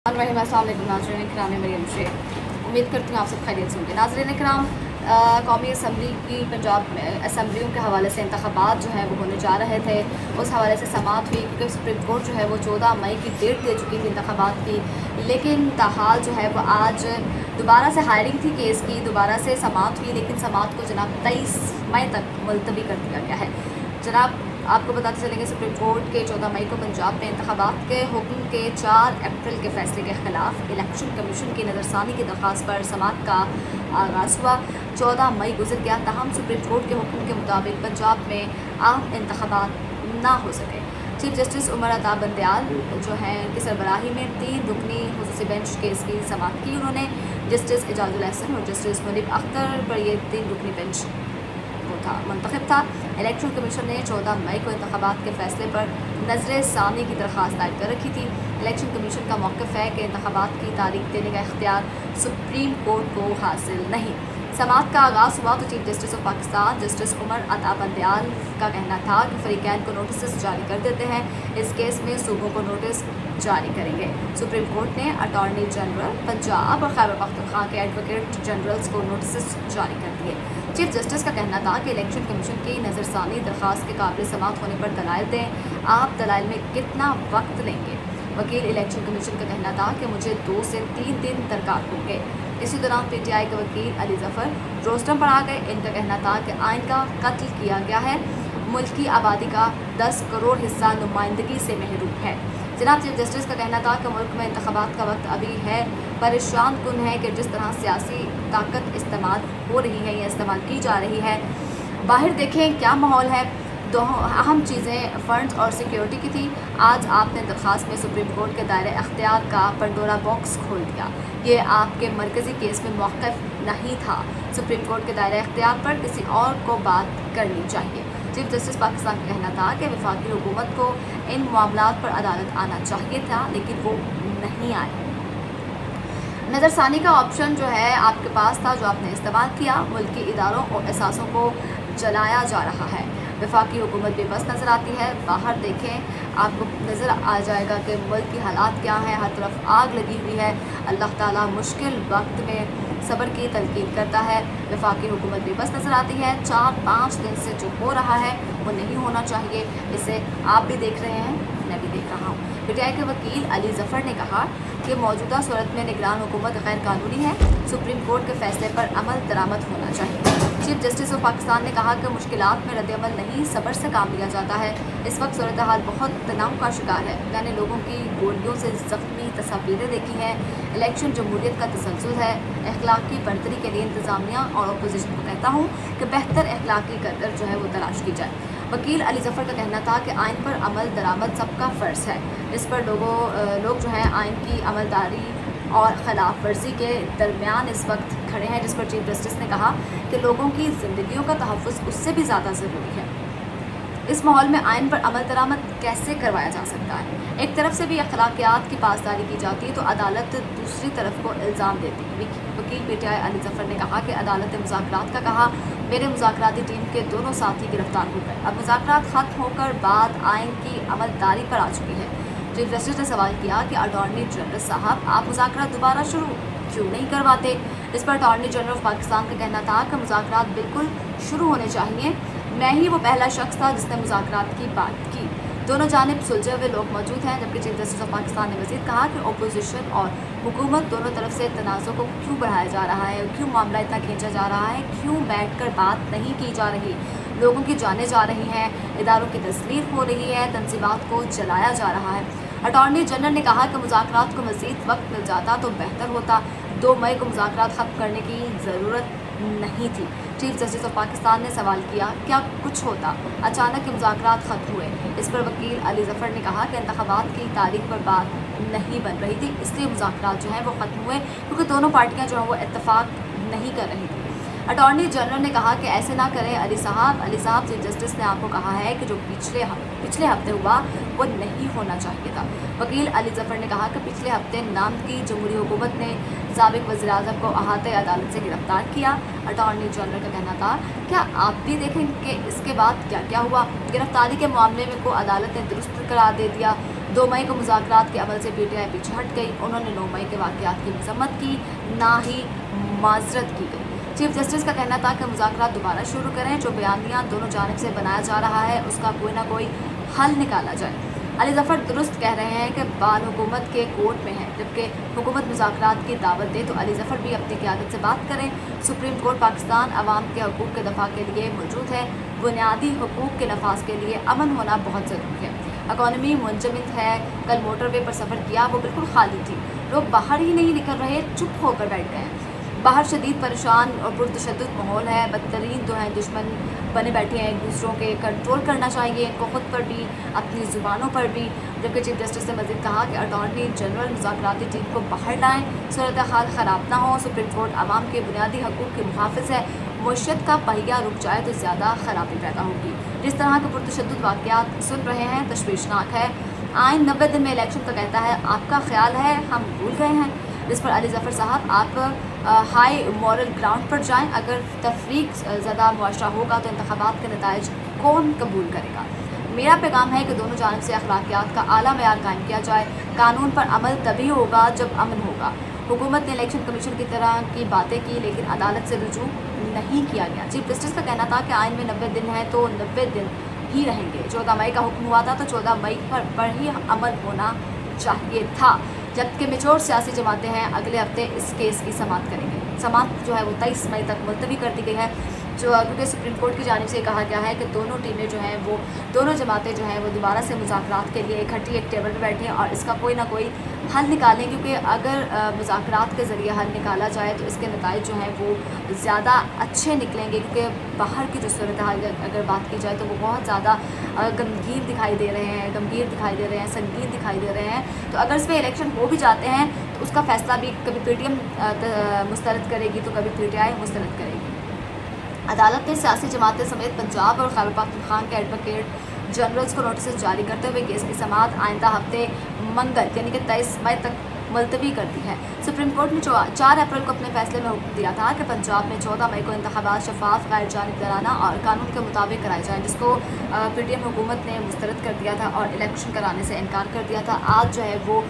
अस्सलामुअलैकुम नाज़रीन इकराम, मरियम शेख। उम्मीद करती हूँ आप सब खैरियत से होंगे। नाज़रीन इकराम, कौमी असम्बली की पंजाब में असम्बलियों के हवाले से इंतखाबात जो है वो होने जा रहे थे। उस हवाले से समाअत हुई क्योंकि सुप्रीम कोर्ट जो है वो 14 मई की डेट दे चुकी थी इंतखाबात की, लेकिन ताहाल जो है वो आज दोबारा से हायरिंग थी केस की, दोबारा से समाअत हुई, लेकिन समाअत को जनाब 23 मई तक मुलतवी कर दिया गया है। जनाब आपको बताते चलेंगे, सुप्रीम कोर्ट के 14 मई को पंजाब में इंतखाबात के हुक्म के 4 अप्रैल के फैसले के खिलाफ इलेक्शन कमीशन की नज़रसानी की दरख्वास्त पर समाअत का आगाज़ हुआ। 14 मई गुजर गया, ताहम सुप्रीम कोर्ट के हुक्म के मुताबिक पंजाब में आम इंतखाबात ना हो सके। चीफ जस्टिस उमर अता बंदयाल जो हैं उनकी सरबराही में 3 रुकनी खुसूसी बेंच केस की समाअत की। उन्होंने जस्टिस एजाजुल एहसन और जस्टिस मुनीब अख्तर पर ये 3 रुकनी बेंच मुंतखब था। इलेक्शन कमीशन ने 14 मई को इंतखाबात के फैसले पर नजर सानी की दरख्वास्त दायर कर रखी थी। इलेक्शन कमीशन का मौक़िफ़ है कि इंतखाबात की तारीख देने का इख्तियार सुप्रीम कोर्ट को हासिल नहीं। समाअत का आगाज़ हुआ तो chief justice of Pakistan justice Umar Ata Bandial का कहना था कि फरीकैन को नोटिस जारी कर देते हैं, इस केस में सूबों को नोटिस जारी करेंगे। सुप्रीम कोर्ट ने अटॉर्नी जनरल पंजाब और खैबर पख्तूनख्वा के एडवोकेट जनरल्स को नोटिस जारी कर दिए। चीफ जस्टिस का कहना था कि इलेक्शन कमीशन की नज़रसानी दरख्वास्त के काबिल समाअत होने पर दलाइल दें, आप दलाइल में कितना वक्त लेंगे। वकील इलेक्शन कमीशन का कहना था कि मुझे 2 से 3 दिन दरकार होंगे। इसी दौरान PTI के वकील अली जफ़र रोस्टम पर आ गए। इनका कहना था कि आइन का कत्ल किया गया है, मुल्क की आबादी का 10 करोड़ हिस्सा नुमाइंदगी से महरूम है। जनाब चीफ जस्टिस का कहना था कि मुल्क में इंतखाबात का वक्त अभी है। परेशान कुन है कि जिस तरह सियासी ताकत इस्तेमाल हो रही है या इस्तेमाल की जा रही है, बाहर देखें क्या माहौल है। 2 अहम चीज़ें फ़ंड्स और सिक्योरिटी की थी। आज आपने दरख्वास्त में सुप्रीम कोर्ट के दायरे अख्तियार का पंडोरा बॉक्स खोल दिया। ये आपके मरकज़ी केस में मौक़िफ़ नहीं था। सुप्रीम कोर्ट के दायरे अख्तियार पर किसी और को बात करनी चाहिए। चीफ जस्टिस पाकिस्तान का कहना था कि वफाकी हुकूमत को इन मामलात पर अदालत आना चाहिए था, लेकिन वो नहीं आए। नज़रसानी का ऑप्शन जो है आपके पास था, जो आपने इस्तेमाल किया। मुल्की इदारों और एहसासों को जलाया जा रहा है। वफाकी हुकूमत बेबस नज़र आती है। बाहर देखें, आपको नज़र आ जाएगा कि मुल्क की हालात क्या हैं। हर तरफ आग लगी हुई है। अल्लाह ताला मुश्किल वक्त में सब्र की तलकीन करता है। वफाकी हुकूमत बेबस नज़र आती है। 4-5 दिन से जो हो रहा है वो नहीं होना चाहिए। इसे आप भी देख रहे हैं, मैं भी देख रहा हूँ। PTI के वकील अली जफ़र ने कहा कि मौजूदा सूरत में निगरान हुकूमत गैर कानूनी है। सुप्रीम कोर्ट के फैसले पर अमल दरामद होना चाहिए। चीफ जस्टिस ऑफ पाकिस्तान ने कहा कि मुश्किलात में रद्द-ए-अमल नहीं, सब्र से काम लिया जाता है। इस वक्त सूरत हाल बहुत तनाव का शिकार है। मैंने लोगों की गोलियों से ज़ख्मी तस्वीरें देखी हैं। इलेक्शन जमहूरियत का तसलसल है। अखलाकी बरतरी के लिए इंतज़ामिया और अपोजिशन को कहता हूँ कि बेहतर अखलाकी कदर जो है वो तलाश की जाए। वकील अली जफ़र का कहना था कि आइन पर अमल दरामद सबका फ़र्ज़ है। इस पर लोग जो हैं आइन की अमलदारी और ख़िलाफ़ वर्जी के दरमियान इस वक्त खड़े हैं, जिस पर चीफ जस्टिस ने कहा कि लोगों की ज़िंदगियों का तहफ़्फ़ुज़ उससे भी ज़्यादा ज़रूरी है। इस माहौल में आइन पर अमल दरामद कैसे करवाया जा सकता है। एक तरफ से भी अखलाकियात की पासदारी की जाती है तो अदालत दूसरी तरफ को इल्ज़ाम देती है। वकील PTI अली जफ़र ने कहा कि अदालत ने मुज़ाकरात का कहा, मेरे मुज़ाकराती टीम के दोनों साथी गिरफ्तार हो गए। अब मुज़ाकरात ख़त्म होकर बात आइन की अमलदारी पर आ चुकी है। चीफ जस्टिस ने सवाल किया कि अटॉर्नी जनरल साहब, आप मुज़ाकरात दोबारा शुरू क्यों नहीं करवाते। इस पर अटॉर्नी जनरल ऑफ पाकिस्तान का कहना था कि मुज़ाकरात बिल्कुल शुरू होने चाहिए। मैं ही वो पहला शख्स था जिसने मुज़ाकरात की बात की। दोनों जानिब सुलझे हुए लोग मौजूद हैं। जबकि चीफ जस्टिस ऑफ पाकिस्तान ने मज़ीद कहा कि अपोजिशन और हुकूमत दोनों तरफ से तनाज़ुर को क्यों बढ़ाया जा रहा है, क्यों मामला इतना खींचा जा रहा है, क्यों बैठ कर बात नहीं की जा रही। लोगों की जानें जा रही हैं, इदारों की तस्लीर हो रही है, तंजीमात को जलाया जा रहा है। अटॉर्नी जनरल ने कहा कि मुज़ाकरात को मज़ीद वक्त मिल जाता तो बेहतर होता। 2 मई को मुज़ाकरात ख़त्म करने की ज़रूरत नहीं थी। चीफ जस्टिस ऑफ पाकिस्तान ने सवाल किया, क्या कुछ होता अचानक के मुज़ाकरात ख़त्म हुए। इस पर वकील अली जफ़र ने कहा कि इंतखाबात की तारीख पर बात नहीं बन रही थी, इसलिए मुज़ाकरात जो हैं वो ख़त्म हुए, क्योंकि दोनों पार्टियाँ जो हैं वो इत्तफ़ाक नहीं कर रही थी। अटॉर्नी जनरल ने कहा कि ऐसे ना करें अली साहब। चीफ जस्टिस ने आपको कहा है कि जो पिछले हफ्ते हुआ वो नहीं होना चाहिए था। वकील अली जफ़र ने कहा कि पिछले हफ्ते नाम की जमहूरी हुकूमत ने साबिक वज़ीर-ए-आज़म को अहाते अदालत से गिरफ्तार किया। अटॉर्नी जनरल का कहना था। क्या आप भी देखें कि इसके बाद क्या क्या हुआ। गिरफ्तारी के मामले में को अदालत ने दुरुस्त करार दे दिया। 2 मई को मुज़ाकरात के अमल से PTI पीछे हट गई। उन्होंने 9 मई के वाक़यात की मज़म्मत की, ना ही माज़रत की गई। चीफ जस्टिस का कहना था कि मुज़ाकरात दोबारा शुरू करें, जो बयानिया दोनों जानिब से बनाया जा रहा है उसका कोई ना कोई हल निकाला जाए। अली ज़फ़र दुरुस्त कह रहे हैं कि बाल हुकूमत के कोर्ट में है, जबकि हुकूमत मुज़ाकरात की दावत दे तो अली ज़फ़र भी अपनी क़यादत से बात करें। सुप्रीम कोर्ट पाकिस्तान अवाम के हकूक़ के दफ़ा के लिए मौजूद है। बुनियादी हकूक़ के नफाज के लिए अमन होना बहुत ज़रूरी है। इकॉनमी मुंजमद है। कल मोटरवे पर सफ़र किया, वो बिल्कुल खाली थी। लोग बाहर ही नहीं निकल रहे, चुप होकर बैठ गए हैं। बाहर शदीद परेशान और पुरतशद्दुद माहौल है। बदतरीन तो हैं दुश्मन बने बैठे हैं, एक दूसरों के कंट्रोल करना चाहिए इनको, ख़ुद पर भी अपनी ज़ुबानों पर भी। जबकि चीफ जस्टिस ने मज़ीद कहा कि अटॉर्नी जनरल मुज़ाकराती टीम को बाहर लाएँ, सूरत हाल ख़राब ना हो। सुप्रीम कोर्ट आवाम के बुनियादी हकूक़ के मुहाफ़िज़ है। मुआशरत का पहिया रुक जाए तो ज़्यादा ख़राबी पैदा होगी। जिस तरह के पुरतशद्दुद वाक़यात सुन रहे हैं तशवीशनाक है। आइन 90 दिन में इलेक्शन का कहता है, आपका ख्याल है हम भूल गए हैं। जिस पर अली ज़फ़र साहब आप हाई मॉरल ग्राउंड पर जाएं। अगर तफरीक ज़्यादा मुआशरा होगा तो इंतख़ाबात के नताइज कौन कबूल करेगा। मेरा पैगाम है कि दोनों जानिब से अखलाकियात का आला मेयार कायम किया जाए। कानून पर अमल तभी होगा जब अमन होगा। हुकूमत ने इलेक्शन कमीशन की तरह की बातें की, लेकिन अदालत से रुजू नहीं किया गया। चीफ जस्टिस का कहना था कि आइन में 90 दिन है तो 90 दिन ही रहेंगे। 14 मई का हुक्म हुआ था तो 14 मई पर ही अमल होना चाहिए था। जबकि मेचोर सियासी जमातें हैं अगले हफ्ते इस केस की समाअत करेंगे। समाअत जो है वो 23 मई तक मुलतवी कर दी गई है, जो क्योंकि सुप्रीम कोर्ट की जानिब से कहा गया है कि दोनों टीमें जो हैं वो दोनों जमातें जो हैं वो दोबारा से मुज़ाकरात के लिए इकट्ठी एक टेबल पर बैठें और इसका कोई ना कोई हल निकालें। क्योंकि अगर मुज़ाकरात के ज़रिए हल निकाला जाए तो इसके नताइज जो हैं वो ज़्यादा अच्छे निकलेंगे। क्योंकि बाहर की जो सूरत हाल अगर बात की जाए तो वो बहुत ज़्यादा गमगीन दिखाई दे रहे हैं, गंभीर दिखाई दे रहे हैं, संगीन दिखाई दे रहे हैं। तो अगर इसमें इलेक्शन हो भी जाते हैं तो उसका फ़ैसला भी कभी PTM मुस्तरद करेगी तो कभी PTI मुस्तरद करेगी। अदालत ने सियासी जमातें समेत पंजाब और खैबर पख्तूनख्वा के एडवोकेट जनरल्स को नोटिस जारी करते हुए केस की समाअत आइंदा हफ्ते मंगल यानी कि 23 मई तक मुलतवी कर दी है। सुप्रीम कोर्ट ने 4 अप्रैल को अपने फैसले में हुक्म दिया था कि पंजाब में 14 मई को इंतखाबात शफाफ, गैर जानिबदाराना और कानून के मुताबिक कराए जाएँ, जिसको PTM हुकूमत ने मुस्तरद कर दिया था और इलेक्शन कराने से इनकार कर दिया था। आज जो है वो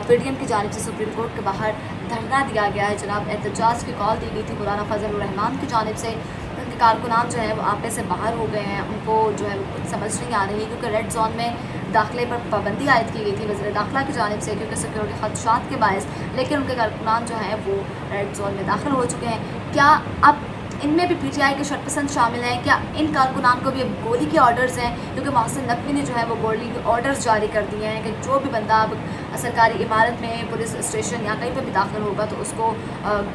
PTM की जानिब से सुप्रीम कोर्ट के बाहर धरना दिया गया है। जनाब एहतजाज की कॉल दी गई थी मौलाना फजल रहमान की जानिब से। उनके कारकुनान जो है वो आपे से बाहर हो गए हैं, उनको जो है समझ नहीं आ रही क्योंकि रेड जोन में दाखिले पर पाबंदी आयद की गई थी वज़ीर दाखिला की जानिब से क्योंकि सिक्योरिटी खदशात के बायस, लेकिन उनके कारकुनान जो हैं वो रेड जोन में दाखिल हो चुके हैं। क्या अब इनमें भी PTI के शर्तपसंद शामिल हैं? क्या इन कारकुनान को भी अब गोली के ऑर्डर्स हैं? क्योंकि मोहसिन नकवी ने जो है वो गोली के ऑर्डर्स जारी कर दिए हैं कि जो भी बंदा अब सरकारी इमारत में, पुलिस स्टेशन या कहीं पर भी दाखिल होगा तो उसको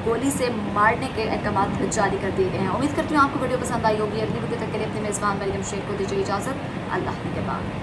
गोली से मारने के अहकाम जारी कर दिए गए हैं। उम्मीद करती हूँ आपको वीडियो पसंद आई होगी। अगली वीडियो तक के लिए अपने मेज़बान मरियम शेख को दीजिए इजाज़त। अल्लाह के बाद।